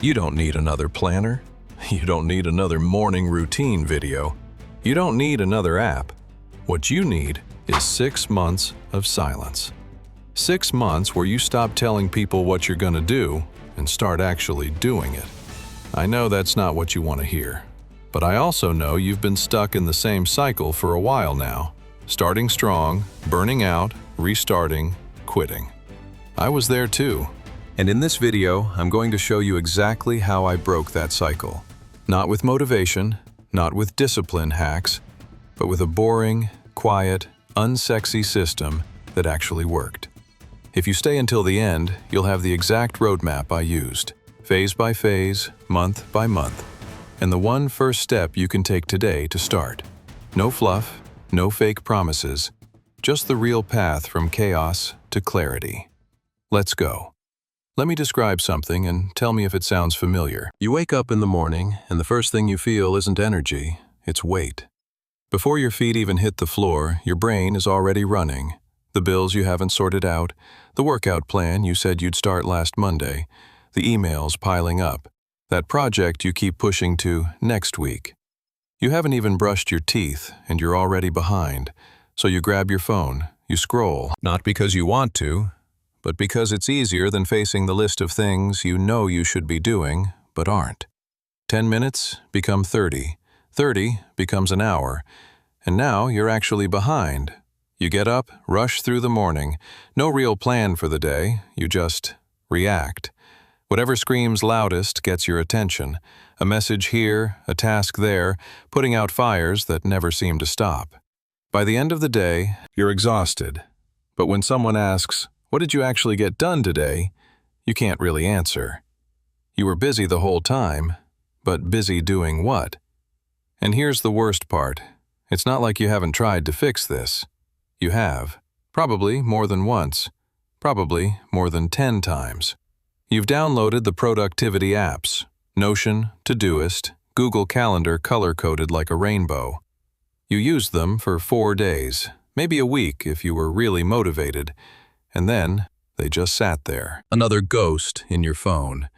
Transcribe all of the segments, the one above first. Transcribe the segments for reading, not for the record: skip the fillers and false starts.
You don't need another planner. You don't need another morning routine video. You don't need another app. What you need is 6 months of silence. 6 months where you stop telling people what you're going to do and start actually doing it. I know that's not what you want to hear, but I also know you've been stuck in the same cycle for a while now. Starting strong, burning out, restarting, quitting. I was there too. And in this video, I'm going to show you exactly how I broke that cycle. Not with motivation, not with discipline hacks, but with a boring, quiet, unsexy system that actually worked. If you stay until the end, you'll have the exact roadmap I used, phase by phase, month by month, and the one first step you can take today to start. No fluff, no fake promises, just the real path from chaos to clarity. Let's go. Let me describe something and tell me if it sounds familiar. You wake up in the morning and the first thing you feel isn't energy, it's weight. Before your feet even hit the floor, your brain is already running. The bills you haven't sorted out, the workout plan you said you'd start last Monday, the emails piling up, that project you keep pushing to next week. You haven't even brushed your teeth and you're already behind, so you grab your phone, you scroll, not because you want to, but because it's easier than facing the list of things you know you should be doing, but aren't. 10 minutes become 30, 30 becomes an hour, and now you're actually behind. You get up, rush through the morning, no real plan for the day, you just react. Whatever screams loudest gets your attention, a message here, a task there, putting out fires that never seem to stop. By the end of the day, you're exhausted. But when someone asks, "What did you actually get done today?" you can't really answer. You were busy the whole time, but busy doing what? And here's the worst part. It's not like you haven't tried to fix this. You have. Probably more than once. Probably more than 10 times. You've downloaded the productivity apps, Notion, Todoist, Google Calendar color-coded like a rainbow. You used them for 4 days, maybe a week if you were really motivated, and then they just sat there. Another ghost in your phone.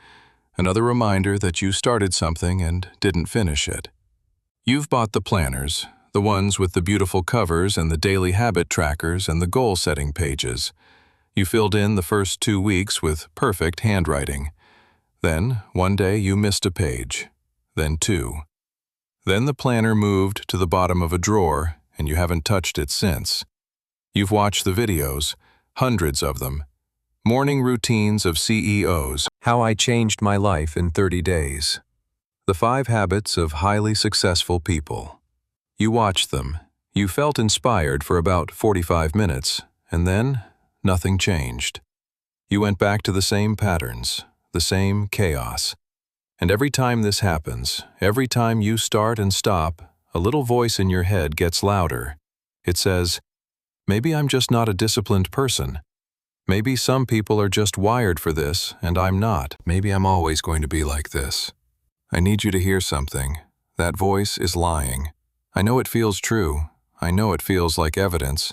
Another reminder that you started something and didn't finish it. You've bought the planners, the ones with the beautiful covers and the daily habit trackers and the goal-setting pages. You filled in the first 2 weeks with perfect handwriting. Then, one day you missed a page. Then 2. Then the planner moved to the bottom of a drawer, and you haven't touched it since. You've watched the videos, hundreds of them. Morning routines of CEOs. How I changed my life in 30 days. The 5 habits of highly successful people. You watched them. You felt inspired for about 45 minutes, and then nothing changed. You went back to the same patterns, the same chaos. And every time this happens, every time you start and stop, a little voice in your head gets louder. It says, "Maybe I'm just not a disciplined person. Maybe some people are just wired for this, and I'm not. Maybe I'm always going to be like this." I need you to hear something. That voice is lying. I know it feels true. I know it feels like evidence.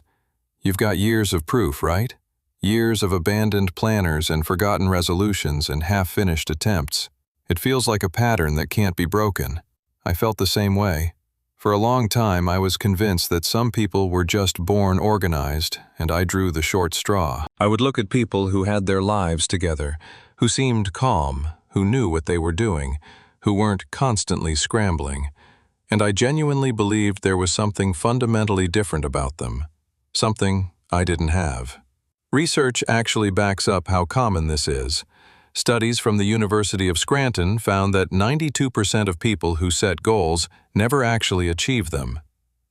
You've got years of proof, right? Years of abandoned planners and forgotten resolutions and half-finished attempts. It feels like a pattern that can't be broken. I felt the same way. For a long time, I was convinced that some people were just born organized, and I drew the short straw. I would look at people who had their lives together, who seemed calm, who knew what they were doing, who weren't constantly scrambling, and I genuinely believed there was something fundamentally different about them, something I didn't have. Research actually backs up how common this is. Studies from the University of Scranton found that 92% of people who set goals never actually achieve them.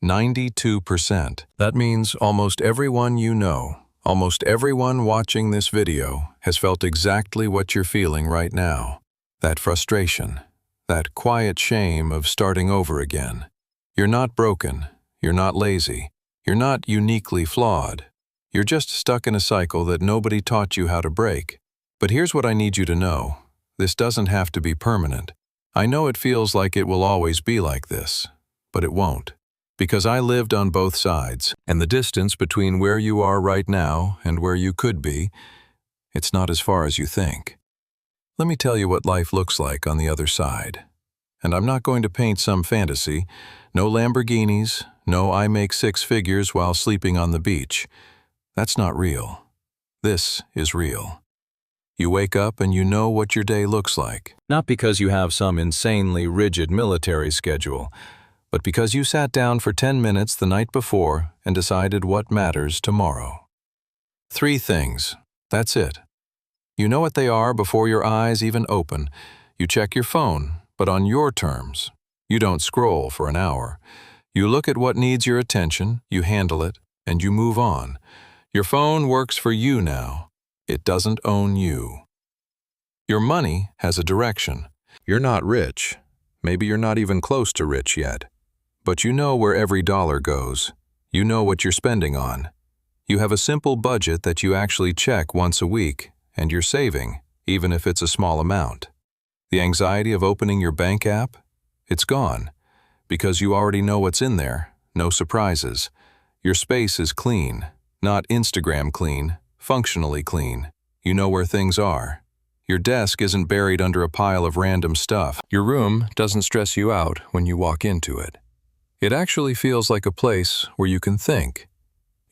92%. That means almost everyone you know, almost everyone watching this video has felt exactly what you're feeling right now. That frustration, that quiet shame of starting over again. You're not broken, you're not lazy, you're not uniquely flawed. You're just stuck in a cycle that nobody taught you how to break. But here's what I need you to know. This doesn't have to be permanent. I know it feels like it will always be like this, but it won't. Because I lived on both sides, and the distance between where you are right now and where you could be, it's not as far as you think. Let me tell you what life looks like on the other side. And I'm not going to paint some fantasy. No Lamborghinis, no I make six figures while sleeping on the beach. That's not real. This is real. You wake up and you know what your day looks like. Not because you have some insanely rigid military schedule, but because you sat down for 10 minutes the night before and decided what matters tomorrow. 3 things. That's it. You know what they are before your eyes even open. You check your phone, but on your terms. You don't scroll for an hour. You look at what needs your attention, you handle it, and you move on. Your phone works for you now. It doesn't own you. Your money has a direction. You're not rich. Maybe you're not even close to rich yet. But you know where every dollar goes. You know what you're spending on. You have a simple budget that you actually check once a week, and you're saving, even if it's a small amount. The anxiety of opening your bank app? It's gone, because you already know what's in there, no surprises. Your space is clean, not Instagram clean, functionally clean. You know where things are. Your desk isn't buried under a pile of random stuff. Your room doesn't stress you out when you walk into it. It actually feels like a place where you can think.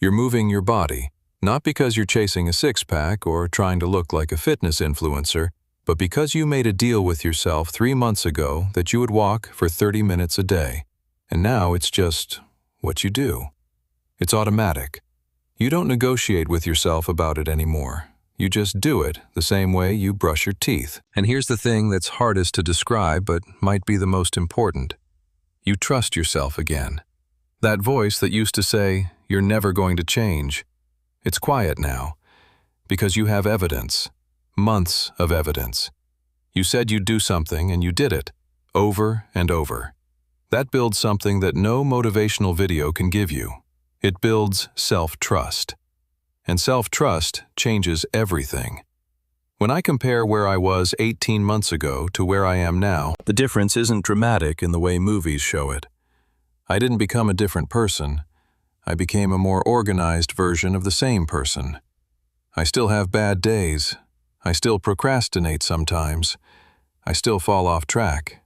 You're moving your body, not because you're chasing a six-pack or trying to look like a fitness influencer, but because you made a deal with yourself 3 months ago that you would walk for 30 minutes a day. And now it's just what you do. It's automatic. You don't negotiate with yourself about it anymore. You just do it the same way you brush your teeth. And here's the thing that's hardest to describe but might be the most important. You trust yourself again. That voice that used to say, "You're never going to change," it's quiet now, because you have evidence, months of evidence. You said you'd do something and you did it, over and over. That builds something that no motivational video can give you. It builds self-trust. And self-trust changes everything. When I compare where I was 18 months ago to where I am now, the difference isn't dramatic in the way movies show it. I didn't become a different person. I became a more organized version of the same person. I still have bad days. I still procrastinate sometimes. I still fall off track.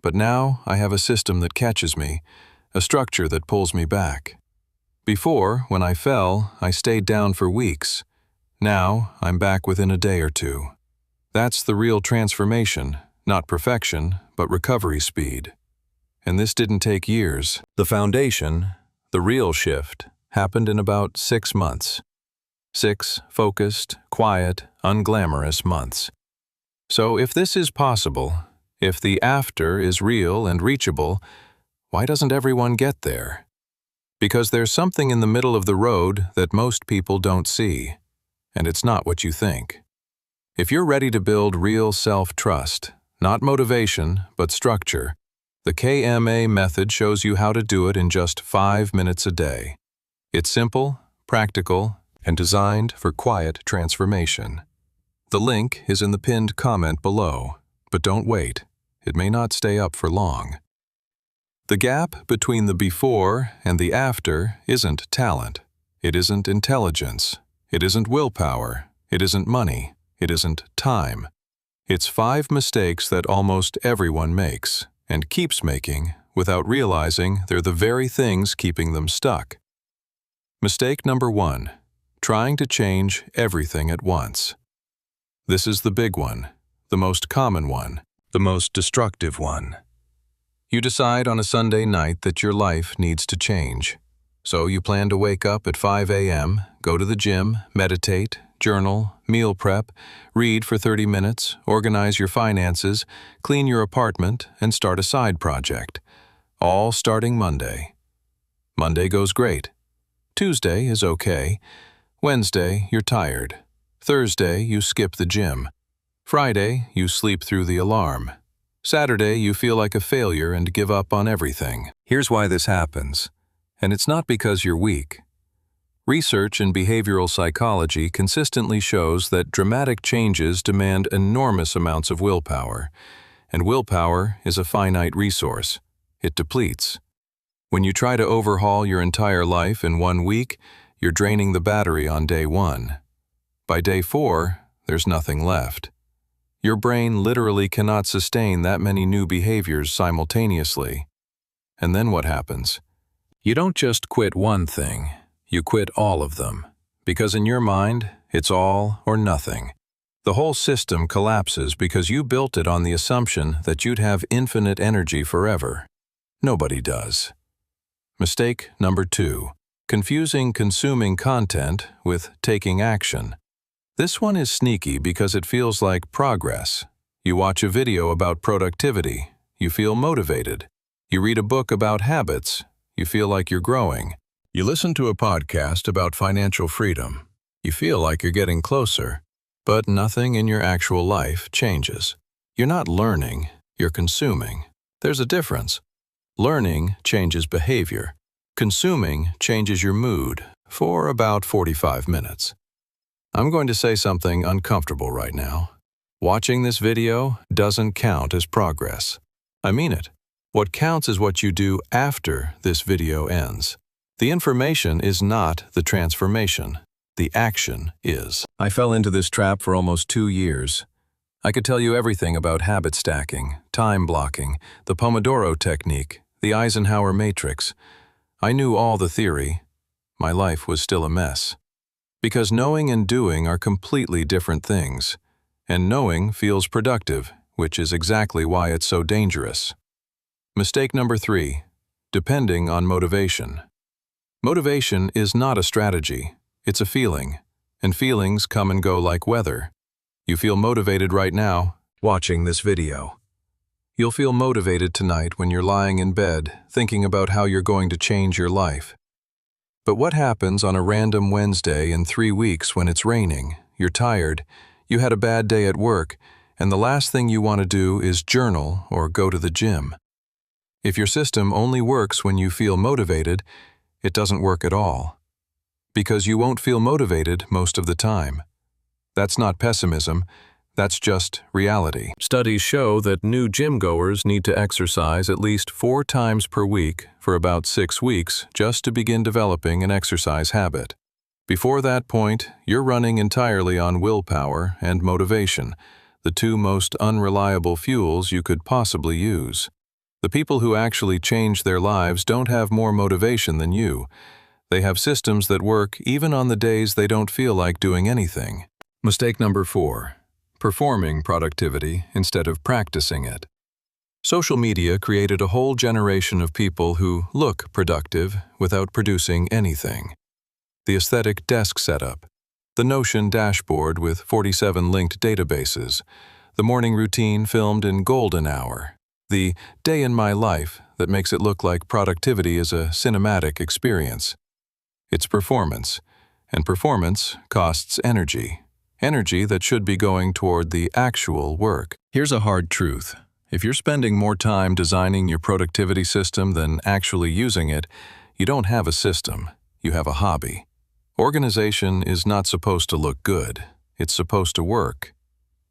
But now I have a system that catches me, a structure that pulls me back. Before, when I fell, I stayed down for weeks. Now, I'm back within a day or two. That's the real transformation, not perfection, but recovery speed. And this didn't take years. The foundation, the real shift, happened in about 6 months. 6 focused, quiet, unglamorous months. So if this is possible, if the after is real and reachable, why doesn't everyone get there? Because there's something in the middle of the road that most people don't see, and it's not what you think. If you're ready to build real self-trust, not motivation, but structure, the KMA method shows you how to do it in just 5 minutes a day. It's simple, practical, and designed for quiet transformation. The link is in the pinned comment below, but don't wait. It may not stay up for long. The gap between the before and the after isn't talent. It isn't intelligence. It isn't willpower. It isn't money. It isn't time. It's 5 mistakes that almost everyone makes and keeps making without realizing they're the very things keeping them stuck. Mistake number 1, trying to change everything at once. This is the big one, the most common one, the most destructive one. You decide on a Sunday night that your life needs to change. So you plan to wake up at 5 a.m., go to the gym, meditate, journal, meal prep, read for 30 minutes, organize your finances, clean your apartment, and start a side project. All starting Monday. Monday goes great. Tuesday is okay. Wednesday, you're tired. Thursday, you skip the gym. Friday, you sleep through the alarm. Saturday, you feel like a failure and give up on everything. Here's why this happens. And it's not because you're weak. Research in behavioral psychology consistently shows that dramatic changes demand enormous amounts of willpower. And willpower is a finite resource. It depletes. When you try to overhaul your entire life in 1 week, you're draining the battery on day 1. By day 4, there's nothing left. Your brain literally cannot sustain that many new behaviors simultaneously. And then what happens? You don't just quit one thing, you quit all of them. Because in your mind, it's all or nothing. The whole system collapses because you built it on the assumption that you'd have infinite energy forever. Nobody does. Mistake number 2. Confusing consuming content with taking action. This one is sneaky because it feels like progress. You watch a video about productivity, you feel motivated. You read a book about habits, you feel like you're growing. You listen to a podcast about financial freedom, you feel like you're getting closer. But nothing in your actual life changes. You're not learning, you're consuming. There's a difference. Learning changes behavior. Consuming changes your mood for about 45 minutes. I'm going to say something uncomfortable right now. Watching this video doesn't count as progress. I mean it. What counts is what you do after this video ends. The information is not the transformation. The action is. I fell into this trap for almost 2 years. I could tell you everything about habit stacking, time blocking, the Pomodoro technique, the Eisenhower matrix. I knew all the theory. My life was still a mess. Because knowing and doing are completely different things. And knowing feels productive, which is exactly why it's so dangerous. Mistake number 3. Depending on motivation. Motivation is not a strategy. It's a feeling, and feelings come and go like weather. You feel motivated right now, watching this video. You'll feel motivated tonight when you're lying in bed, thinking about how you're going to change your life. But what happens on a random Wednesday in 3 weeks when it's raining, you're tired, you had a bad day at work, and the last thing you want to do is journal or go to the gym? If your system only works when you feel motivated, it doesn't work at all. Because you won't feel motivated most of the time. That's not pessimism, that's just reality. Studies show that new gym goers need to exercise at least 4 times per week for about 6 weeks just to begin developing an exercise habit. Before that point, you're running entirely on willpower and motivation, the 2 most unreliable fuels you could possibly use. The people who actually change their lives don't have more motivation than you. They have systems that work even on the days they don't feel like doing anything. Mistake number 4. Performing productivity instead of practicing it. Social media created a whole generation of people who look productive without producing anything. The aesthetic desk setup, the Notion dashboard with 47 linked databases, the morning routine filmed in golden hour, the day in my life that makes it look like productivity is a cinematic experience. It's performance, and performance costs energy. Energy that should be going toward the actual work. Here's a hard truth. If you're spending more time designing your productivity system than actually using it, you don't have a system, you have a hobby. Organization is not supposed to look good, it's supposed to work.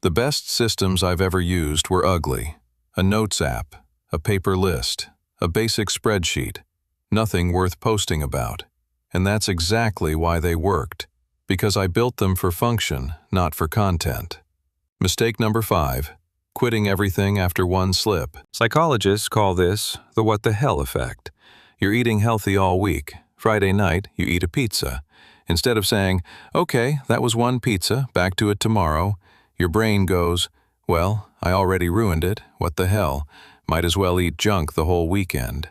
The best systems I've ever used were ugly. A notes app, a paper list, a basic spreadsheet, nothing worth posting about. And that's exactly why they worked, because I built them for function, not for content. Mistake number 5, quitting everything after one slip. Psychologists call this the what the hell effect. You're eating healthy all week. Friday night, you eat a pizza. Instead of saying, okay, that was one pizza, back to it tomorrow, your brain goes, well, I already ruined it, what the hell, might as well eat junk the whole weekend.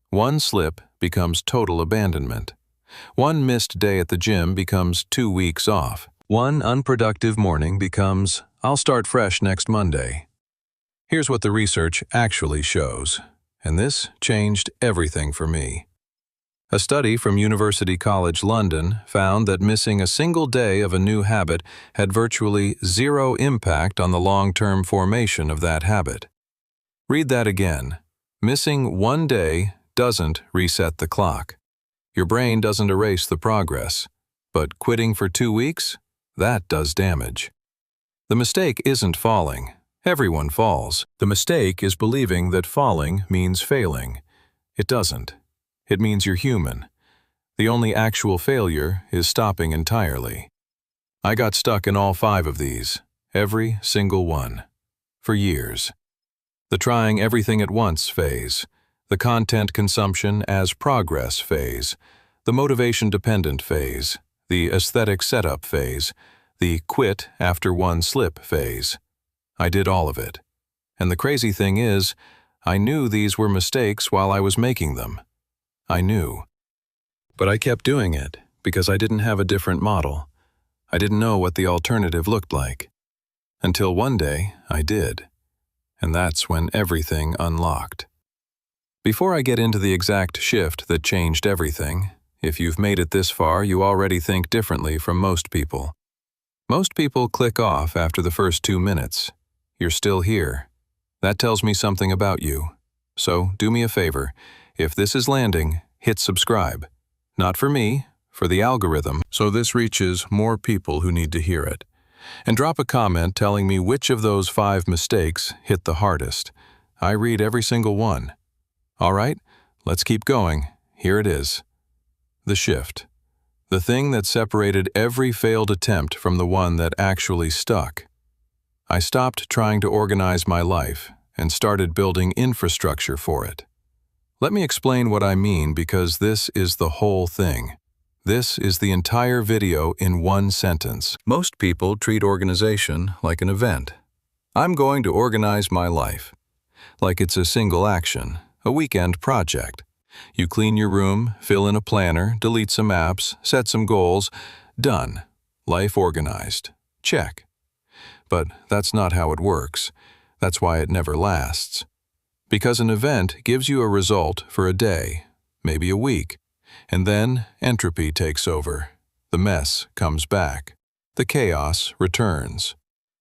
One slip becomes total abandonment. One missed day at the gym becomes 2 weeks off. One unproductive morning becomes, I'll start fresh next Monday. Here's what the research actually shows, and this changed everything for me. A study from University College London found that missing a single day of a new habit had virtually 0 impact on the long-term formation of that habit. Read that again. Missing one day doesn't reset the clock. Your brain doesn't erase the progress, but quitting for 2 weeks, that does damage. The mistake isn't falling. Everyone falls. The mistake is believing that falling means failing. It doesn't. It means you're human. The only actual failure is stopping entirely. I got stuck in all 5 of these, every single one, for years. The trying everything at once phase, the content consumption as progress phase, the motivation-dependent phase, the aesthetic setup phase, the quit after one slip phase. I did all of it. And the crazy thing is, I knew these were mistakes while I was making them. I knew. But I kept doing it because I didn't have a different model. I didn't know what the alternative looked like. Until one day, I did. And that's when everything unlocked. Before I get into the exact shift that changed everything, if you've made it this far, you already think differently from most people. Most people click off after the first 2 minutes. You're still here. That tells me something about you. So do me a favor. If this is landing, hit subscribe. Not for me, for the algorithm, so this reaches more people who need to hear it. And drop a comment telling me which of those 5 mistakes hit the hardest. I read every single one. All right, let's keep going. Here it is. The shift. The thing that separated every failed attempt from the one that actually stuck. I stopped trying to organize my life and started building infrastructure for it. Let me explain what I mean, because this is the whole thing. This is the entire video in one sentence. Most people treat organization like an event. I'm going to organize my life. Like it's a single action, a weekend project. You clean your room, fill in a planner, delete some apps, set some goals. Done. Life organized. Check. But that's not how it works. That's why it never lasts. Because an event gives you a result for a day, maybe a week, and then entropy takes over. The mess comes back. The chaos returns.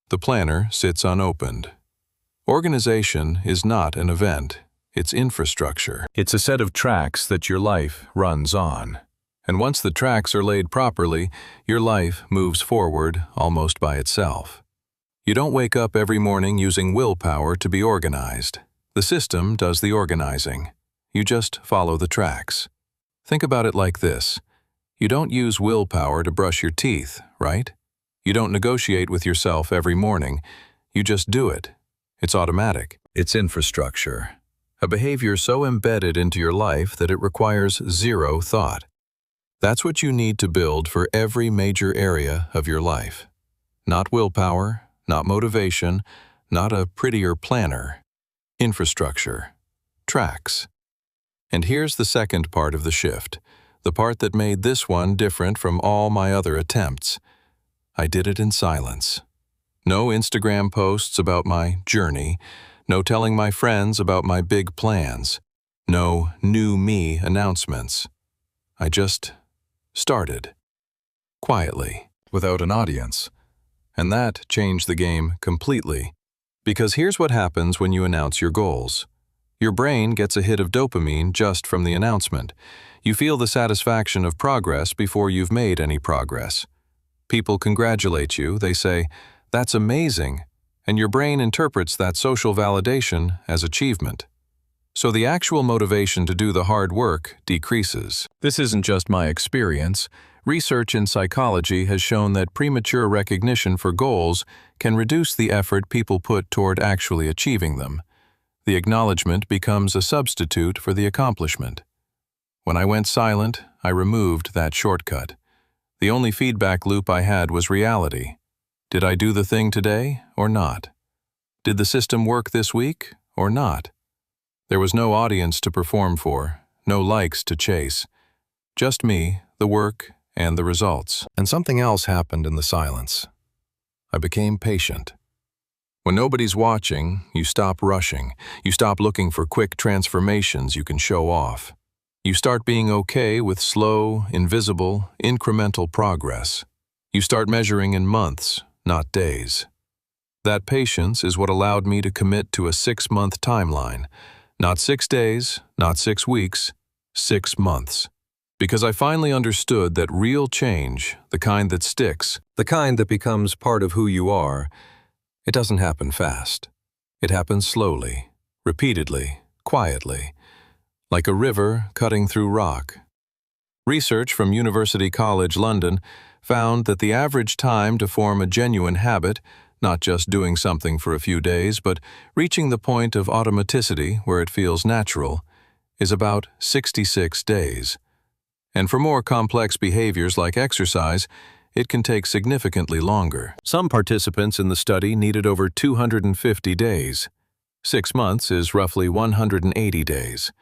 The planner sits unopened. Organization is not an event. It's infrastructure. It's a set of tracks that your life runs on. And once the tracks are laid properly, your life moves forward almost by itself. You don't wake up every morning using willpower to be organized. The system does the organizing. You just follow the tracks. Think about it like this. You don't use willpower to brush your teeth, right? You don't negotiate with yourself every morning. You just do it. It's automatic. It's infrastructure. A behavior so embedded into your life that it requires zero thought. That's what you need to build for every major area of your life. Not willpower, not motivation, not a prettier planner. Infrastructure. Tracks. And here's the second part of the shift, the part that made this one different from all my other attempts. I did it in silence. No Instagram posts about my journey, no telling my friends about my big plans, no new me announcements. I just started. Quietly, without an audience. And that changed the game completely. Because here's what happens when you announce your goals. Your brain gets a hit of dopamine just from the announcement. You feel the satisfaction of progress before you've made any progress. People congratulate you, they say, "That's amazing," and your brain interprets that social validation as achievement. So the actual motivation to do the hard work decreases. This isn't just my experience. Research in psychology has shown that premature recognition for goals can reduce the effort people put toward actually achieving them. The acknowledgement becomes a substitute for the accomplishment. When I went silent, I removed that shortcut. The only feedback loop I had was reality. Did I do the thing today or not? Did the system work this week or not? There was no audience to perform for, no likes to chase. Just me, the work, and the results. And something else happened in the silence. I became patient. When nobody's watching, you stop rushing. You stop looking for quick transformations you can show off. You start being okay with slow, invisible, incremental progress. You start measuring in months, not days. That patience is what allowed me to commit to a 6-month timeline. Not 6 days, not 6 weeks, 6 months. Because I finally understood that real change, the kind that sticks, the kind that becomes part of who you are, it doesn't happen fast. It happens slowly, repeatedly, quietly, like a river cutting through rock. Research from University College London found that the average time to form a genuine habit not just doing something for a few days, but reaching the point of automaticity where it feels natural, is about 66 days. And for more complex behaviors like exercise, it can take significantly longer. Some participants in the study needed over 250 days. 6 months is roughly 180 days.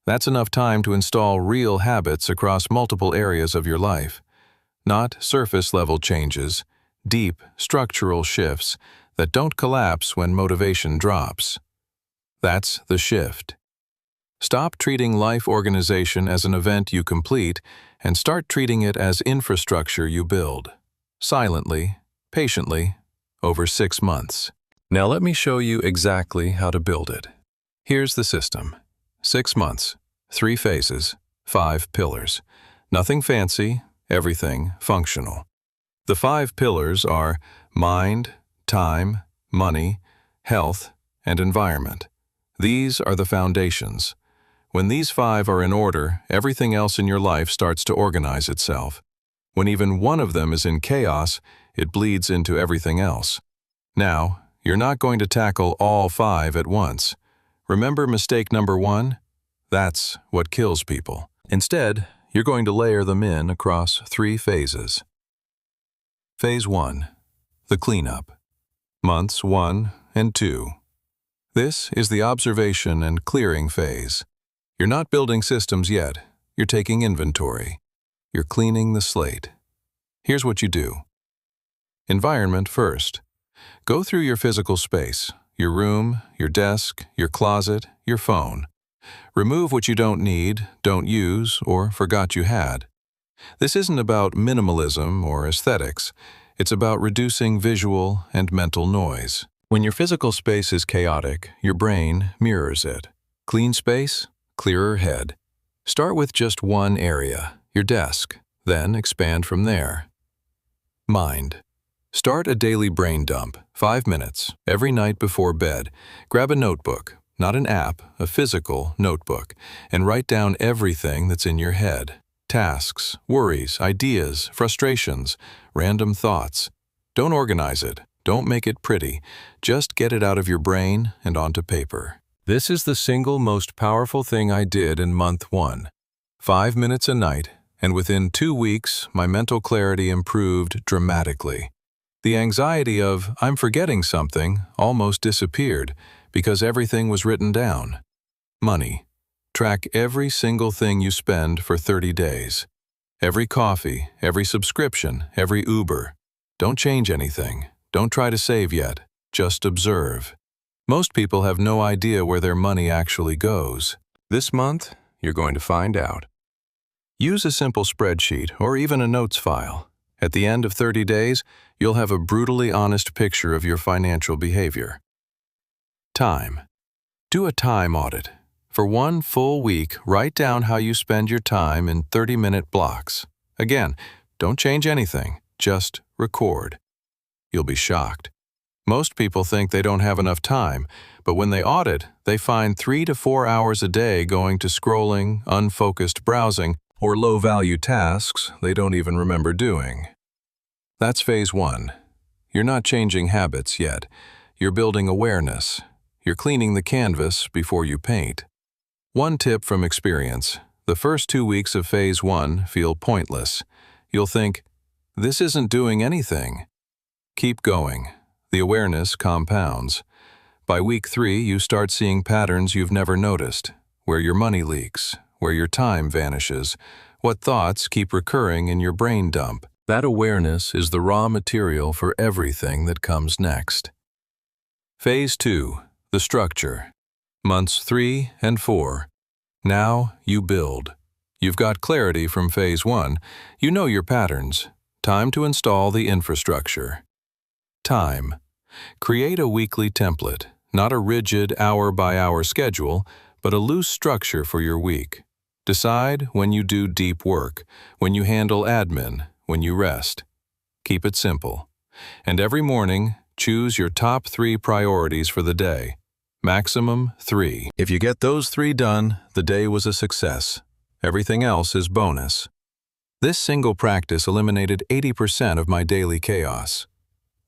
That's enough time to install real habits across multiple areas of your life. Not surface-level changes, deep, structural shifts that don't collapse when motivation drops. That's the shift. Stop treating life organization as an event you complete and start treating it as infrastructure you build, silently, patiently, over 6 months. Now let me show you exactly how to build it. Here's the system. 6 months, 3 phases, 5 pillars. Nothing fancy, everything functional. The 5 pillars are mind, time, money, health, and environment. These are the foundations. When these 5 are in order, everything else in your life starts to organize itself. When even one of them is in chaos, it bleeds into everything else. Now, you're not going to tackle all 5 at once. Remember mistake number 1? That's what kills people. Instead, you're going to layer them in across 3 phases. Phase 1. The cleanup. Months 1 and 2. This is the observation and clearing phase. You're not building systems yet. You're taking inventory. You're cleaning the slate. Here's what you do. Environment first. Go through your physical space, your room, your desk, your closet, your phone. Remove what you don't need, don't use, or forgot you had. This isn't about minimalism or aesthetics. It's about reducing visual and mental noise. When your physical space is chaotic, your brain mirrors it. Clean space, clearer head. Start with just one area, your desk, then expand from there. Mind. Start a daily brain dump, 5 minutes, every night before bed. Grab a notebook, not an app, a physical notebook, and write down everything that's in your head. Tasks, worries, ideas, frustrations, random thoughts. Don't organize it. Don't make it pretty. Just get it out of your brain and onto paper. This is the single most powerful thing I did in month 1. 5 minutes a night, and within 2 weeks, my mental clarity improved dramatically. The anxiety of, I'm forgetting something, almost disappeared because everything was written down. Money. Track every single thing you spend for 30 days. Every coffee, every subscription, every Uber. Don't change anything. Don't try to save yet. Just observe. Most people have no idea where their money actually goes. This month, you're going to find out. Use a simple spreadsheet or even a notes file. At the end of 30 days, you'll have a brutally honest picture of your financial behavior. Time. Do a time audit. For 1 full week, write down how you spend your time in 30-minute blocks. Again, don't change anything, just record. You'll be shocked. Most people think they don't have enough time, but when they audit, they find 3 to 4 hours a day going to scrolling, unfocused browsing, or low-value tasks they don't even remember doing. That's phase 1. You're not changing habits yet. You're building awareness. You're cleaning the canvas before you paint. One tip from experience: the first 2 weeks of phase 1 feel pointless. You'll think, this isn't doing anything. Keep going. The awareness compounds. By week 3, you start seeing patterns you've never noticed, where your money leaks, where your time vanishes, what thoughts keep recurring in your brain dump. That awareness is the raw material for everything that comes next. Phase 2, the structure. Months 3 and 4. Now you build. You've got clarity from phase 1. You know your patterns. Time to install the infrastructure. Time. Create a weekly template, not a rigid hour-by-hour schedule, but a loose structure for your week. Decide when you do deep work, when you handle admin, when you rest. Keep it simple. And every morning, choose your top 3 priorities for the day. Maximum 3. If you get those 3 done, the day was a success. Everything else is bonus. This single practice eliminated 80% of my daily chaos.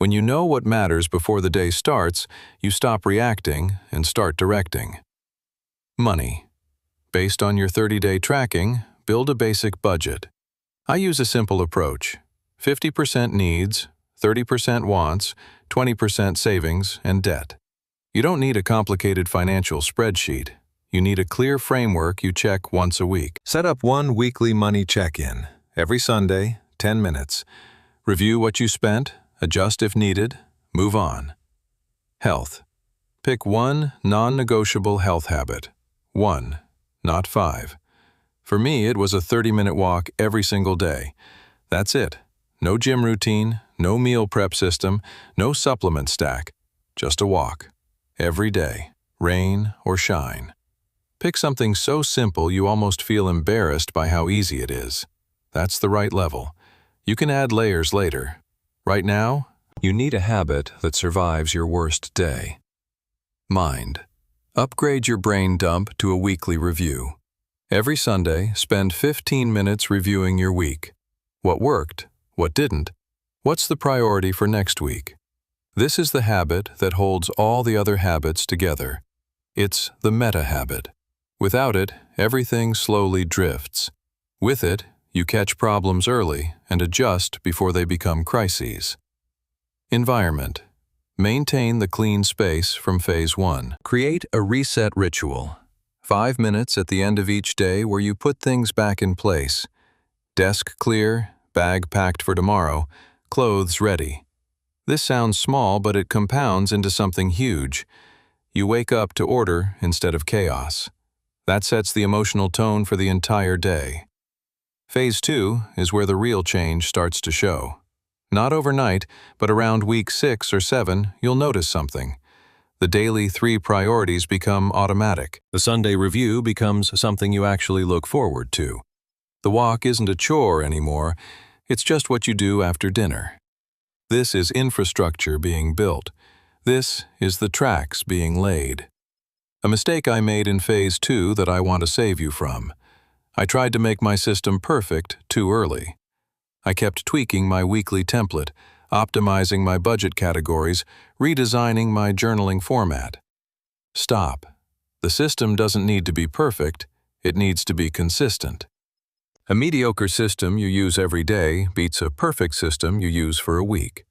When you know what matters before the day starts, you stop reacting and start directing. Money. Based on your 30-day tracking, build a basic budget. I use a simple approach: 50% needs, 30% wants, 20% savings, and debt. You don't need a complicated financial spreadsheet. You need a clear framework you check once a week. Set up one weekly money check-in. Every Sunday, 10 minutes. Review what you spent, adjust if needed, move on. Health. Pick one non-negotiable health habit. 1, not 5. For me, it was a 30-minute walk every single day. That's it. No gym routine, no meal prep system, no supplement stack. Just a walk. Every day, rain or shine. Pick something so simple you almost feel embarrassed by how easy it is. That's the right level. You can add layers later. Right now, you need a habit that survives your worst day. Mind. Upgrade your brain dump to a weekly review. Every Sunday, spend 15 minutes reviewing your week. What worked? What didn't? What's the priority for next week? This is the habit that holds all the other habits together. It's the meta-habit. Without it, everything slowly drifts. With it, you catch problems early and adjust before they become crises. Environment. Maintain the clean space from phase 1. Create a reset ritual. 5 minutes at the end of each day where you put things back in place. Desk clear, bag packed for tomorrow, clothes ready. This sounds small, but it compounds into something huge. You wake up to order instead of chaos. That sets the emotional tone for the entire day. Phase 2 is where the real change starts to show. Not overnight, but around week 6 or 7, you'll notice something. The daily 3 priorities become automatic. The Sunday review becomes something you actually look forward to. The walk isn't a chore anymore, it's just what you do after dinner. This is infrastructure being built. This is the tracks being laid. A mistake I made in phase 2 that I want to save you from. I tried to make my system perfect too early. I kept tweaking my weekly template, optimizing my budget categories, redesigning my journaling format. Stop. The system doesn't need to be perfect, it needs to be consistent. A mediocre system you use every day beats a perfect system you use for a week.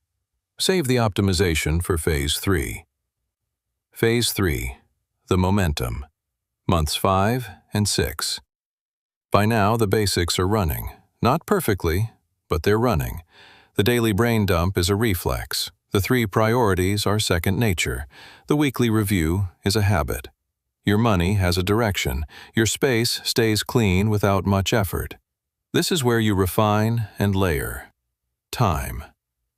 Save the optimization for Phase 3. Phase 3. The momentum. Months 5 and 6. By now, the basics are running. Not perfectly, but they're running. The daily brain dump is a reflex. The 3 priorities are second nature. The weekly review is a habit. Your money has a direction. Your space stays clean without much effort. This is where you refine and layer. Time.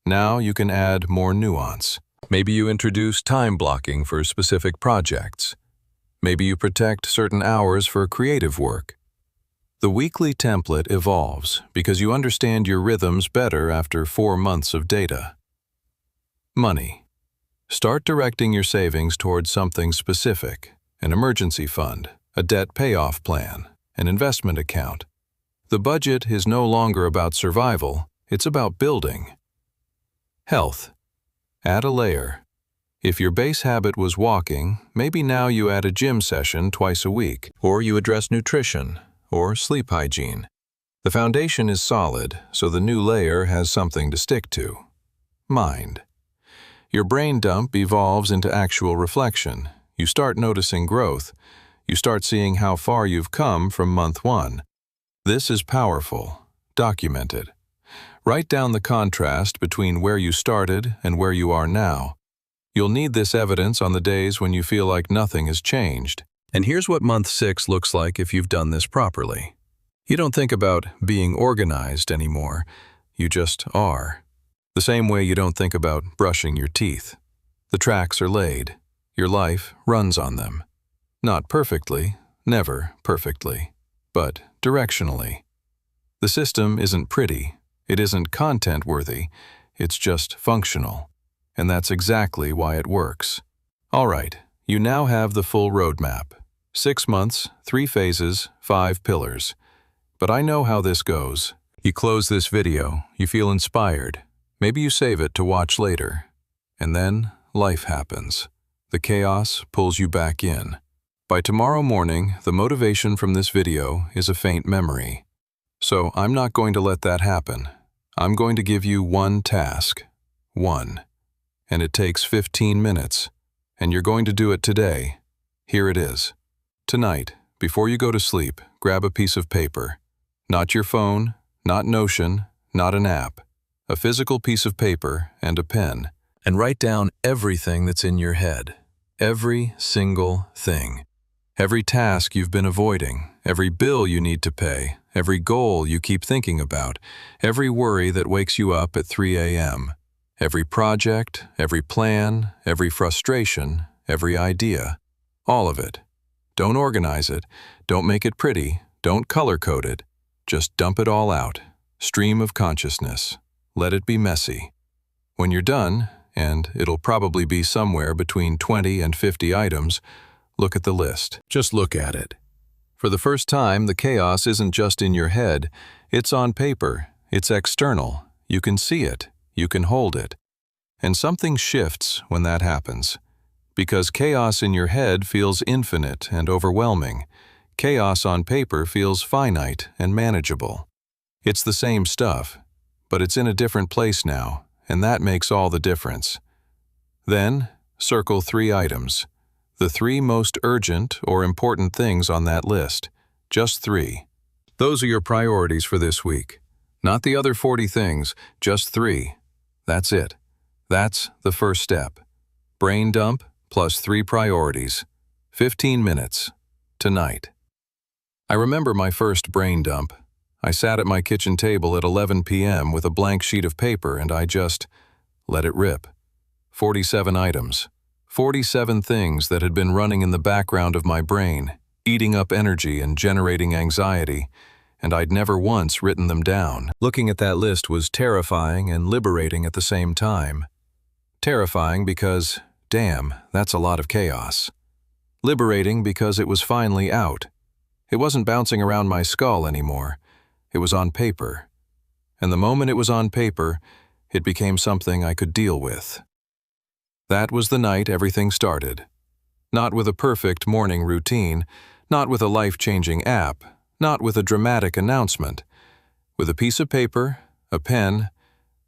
Now you can add more nuance. Maybe you introduce time blocking for specific projects. Maybe you protect certain hours for creative work. The weekly template evolves because you understand your rhythms better after 4 months of data. Money. Start directing your savings towards something specific: an emergency fund, a debt payoff plan, an investment account. The budget is no longer about survival, it's about building. Health. Add a layer. If your base habit was walking, maybe now you add a gym session twice a week, or you address nutrition, or sleep hygiene. The foundation is solid, so the new layer has something to stick to. Mind. Your brain dump evolves into actual reflection. You start noticing growth. You start seeing how far you've come from month 1. This is powerful. Document it. Write down the contrast between where you started and where you are now. You'll need this evidence on the days when you feel like nothing has changed. And here's what month 6 looks like if you've done this properly. You don't think about being organized anymore. You just are. The same way you don't think about brushing your teeth. The tracks are laid. Your life runs on them. Not perfectly, never perfectly, but directionally. The system isn't pretty. It isn't content-worthy. It's just functional. And that's exactly why it works. All right, you now have the full roadmap. 6 months, 3 phases, 5 pillars. But I know how this goes. You close this video, you feel inspired. Maybe you save it to watch later. And then life happens. The chaos pulls you back in. By tomorrow morning, the motivation from this video is a faint memory. So I'm not going to let that happen. I'm going to give you one task. One. And it takes 15 minutes. And you're going to do it today. Here it is. Tonight, before you go to sleep, grab a piece of paper. Not your phone, not Notion, not an app. A physical piece of paper and a pen. And write down everything that's in your head. Every single thing. Every task you've been avoiding, every bill you need to pay, every goal you keep thinking about, every worry that wakes you up at 3 a.m., every project, every plan, every frustration, every idea. All of it. Don't organize it. Don't make it pretty. Don't color-code it. Just dump it all out. Stream of consciousness. Let it be messy. When you're done, and it'll probably be somewhere between 20 and 50 items, look at the list. Just look at it. For the first time, the chaos isn't just in your head. It's on paper. It's external. You can see it. You can hold it. And something shifts when that happens. Because chaos in your head feels infinite and overwhelming. Chaos on paper feels finite and manageable. It's the same stuff, but it's in a different place now, and that makes all the difference. Then, circle 3 items. The 3 most urgent or important things on that list. Just 3. Those are your priorities for this week. Not the other 40 things, just 3. That's it. That's the first step. Brain dump plus 3 priorities. 15 minutes. Tonight. I remember my first brain dump. I sat at my kitchen table at 11 p.m. with a blank sheet of paper and I just let it rip. 47 items. 47 things that had been running in the background of my brain, eating up energy and generating anxiety, and I'd never once written them down. Looking at that list was terrifying and liberating at the same time. Terrifying because, damn, that's a lot of chaos. Liberating because it was finally out. It wasn't bouncing around my skull anymore. It was on paper. And the moment it was on paper, it became something I could deal with. That was the night everything started. Not with a perfect morning routine, not with a life-changing app, not with a dramatic announcement. With a piece of paper, a pen,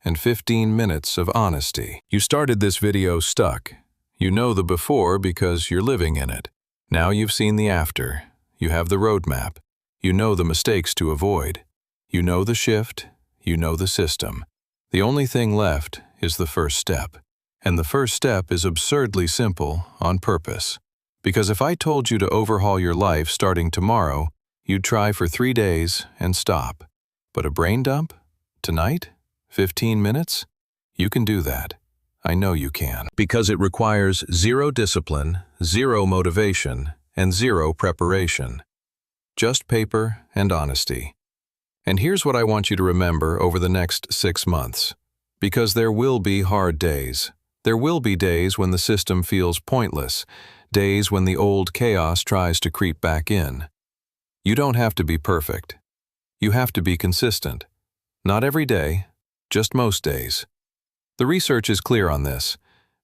and 15 minutes of honesty. You started this video stuck. You know the before because you're living in it. Now you've seen the after. You have the roadmap. You know the mistakes to avoid. You know the shift. You know the system. The only thing left is the first step. And the first step is absurdly simple on purpose. Because if I told you to overhaul your life starting tomorrow, you'd try for 3 days and stop. But a brain dump? Tonight? 15 minutes? You can do that. I know you can. Because it requires 0 discipline, 0 motivation, and 0 preparation. Just paper and honesty. And here's what I want you to remember over the next 6 months. Because there will be hard days. There will be days when the system feels pointless, days when the old chaos tries to creep back in. You don't have to be perfect. You have to be consistent. Not every day, just most days. The research is clear on this.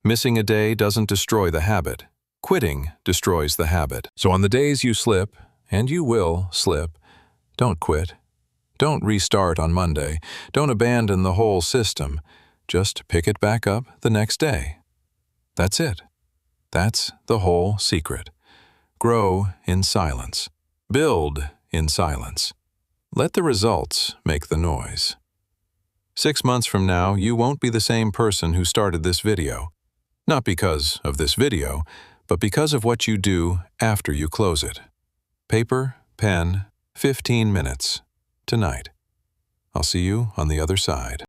Missing a day doesn't destroy the habit. Quitting destroys the habit. So on the days you slip, and you will slip, don't quit. Don't restart on Monday. Don't abandon the whole system. Just pick it back up the next day. That's it. That's the whole secret. Grow in silence. Build in silence. Let the results make the noise. 6 months from now, you won't be the same person who started this video. Not because of this video, but because of what you do after you close it. Paper, pen, 15 minutes. Tonight. I'll see you on the other side.